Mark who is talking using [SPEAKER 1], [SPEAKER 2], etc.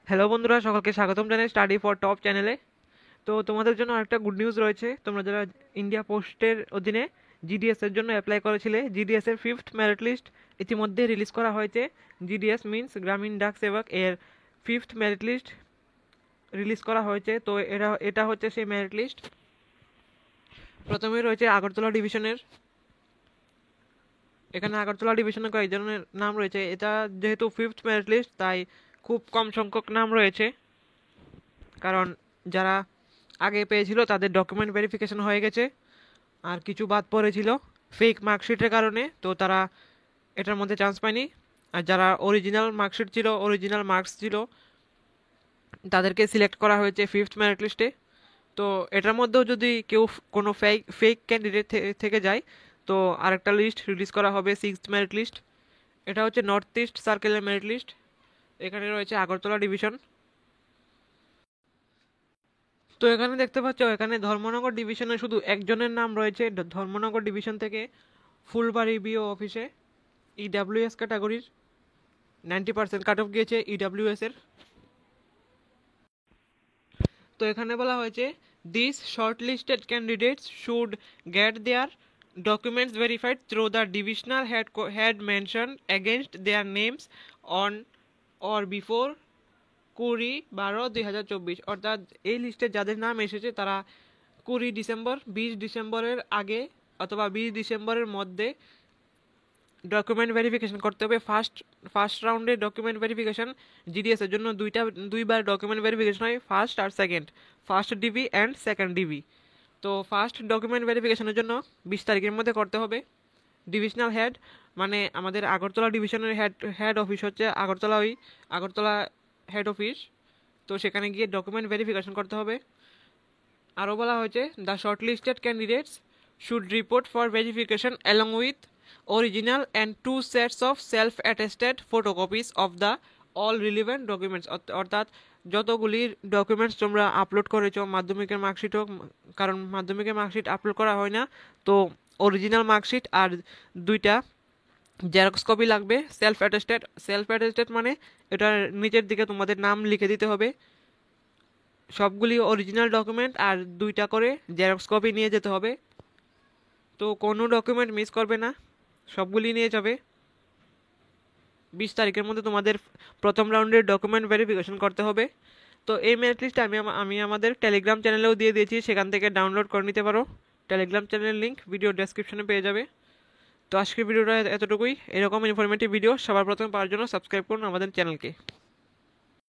[SPEAKER 1] Hello বন্ধুরা, সকলকে স্বাগতম জানাই স্টাডি ফর টপ চ্যানেলে। তো তোমাদের জন্য আরেকটা গুড নিউজ রয়েছে। তোমরা যারা ইন্ডিয়া পোস্টের অধীনে জিডিএস এর জন্য অ্যাপ্লাই করেছিলে, জিডিএস এর ফিফথ মেরিট লিস্ট ইতিমধ্যে রিলিজ করা হয়েছে। জিডিএস মিন্স গ্রামীণ ডাক সেবক এর ফিফথ মেরিট লিস্ট রিলিজ করা হয়েছে। তো এটা হচ্ছে সেই মেরিট লিস্ট। প্রথমে রয়েছে আগরতলা ডিভিশনের। এখানে আগরতলা ডিভিশনের কয়েকজনের নাম রয়েছে। এটা যেহেতু ফিফথ মেরিট লিস্ট, তাই খুব কম সংখ্যক নাম রয়েছে, কারণ যারা আগে পেয়েছিল তাদের ডকুমেন্ট ভেরিফিকেশন হয়ে গেছে, আর কিছু বাদ পড়েছিল ফেক মার্কশিটের কারণে, তো তারা এটার মধ্যে চান্স পায়নি। আর যারা অরিজিনাল মার্কশিট ছিল, অরিজিনাল মার্কস ছিল, তাদেরকে সিলেক্ট করা হয়েছে ফিফথ মেরিট লিস্টে। তো এটার মধ্যেও যদি কেউ কোনো ফেক ক্যান্ডিডেট থেকে যায়, তো আরেকটা লিস্ট রিলিজ করা হবে, সিক্সথ মেরিট লিস্ট। এটা হচ্ছে নর্থ ইস্ট সার্কেলের মেরিট লিস্ট। এখানে রয়েছে আগরতলা ডিভিশন। তো এখানে দেখতে পাচ্ছ, এখানে ধর্মনগর ডিভিশনে শুধু একজনের নাম রয়েছে। ধর্মনগর ডিভিশন থেকে ফুলবাড়ি বিও অফিসে ইডাব্লিউএস ক্যাটাগরির 90% কাট অফ গিয়েছে ইডাব্লিউএস এর। তো এখানে বলা হয়েছে this shortlisted candidates should get their documents verified through the divisional head mention against their names on or before 20/12/2024। অর্থাৎ এই লিস্টে যাদের নাম এসেছে তারা 20 ডিসেম্বর, 20 ডিসেম্বরের আগে অথবা 20 ডিসেম্বরের মধ্যে ডকুমেন্ট ভেরিফিকেশন করতে হবে। ফার্স্ট রাউন্ডে ডকুমেন্ট ভেরিফিকেশন জিডিএস এর জন্য দুইবার ডকুমেন্ট ভেরিফিকেশন হয়, ফার্স্ট আর second, first DB and second DB. তো ফার্স্ট ডকুমেন্ট ভেরিফিকেশনের জন্য 20 তারিখের মধ্যে করতে হবে। ডিভিশনাল হেড মানে আমাদের আগরতলা ডিভিশনের হেড অফিস হচ্ছে আগরতলা হেড অফিস। তো সেখানে গিয়ে ডকুমেন্ট ভেরিফিকেশন করতে হবে। আরও বলা হয়েছে the short listed candidates should report for verification along with original and 2 sets of self attested photocopies of the all relevant documents. অর্থাৎ যতগুলি ডকুমেন্টস তোমরা আপলোড করেছো, মাধ্যমিকের মার্কশিট হোক, কারণ মাধ্যমিকের মার্কশিট আপলোড করা হয় না, তো অরিজিনাল মার্কশিট আর 2টা জেরক্স কপি লাগবে। সেলফ অ্যাটেস্টেড মানে এটার নিচের দিকে তোমাদের নাম লিখে দিতে হবে। সবগুলি অরিজিনাল ডকুমেন্ট আর 2টা করে জেরক্স কপি নিয়ে যেতে হবে। তো কোনো ডকুমেন্ট মিস করবে না, সবগুলি নিয়ে যাবে। 20 তারিখের মধ্যে তোমাদের প্রথম রাউন্ডের ডকুমেন্ট ভেরিফিকেশন করতে হবে। তো এই মেরিট লিস্ট আমি আমাদের টেলিগ্রাম চ্যানেলেও দিয়ে দিয়েছি, সেখান থেকে ডাউনলোড করে নিতে পারো। টেলিগ্রাম চ্যানেলের লিঙ্ক ভিডিও ডেসক্রিপশনে পেয়ে যাবে। তো আজকের ভিডিওটা এতটুকুই। এরকম ইনফরমেটিভ ভিডিও সবার প্রথমে পাওয়ার জন্য সাবস্ক্রাইব করুন আমাদের চ্যানেলকে।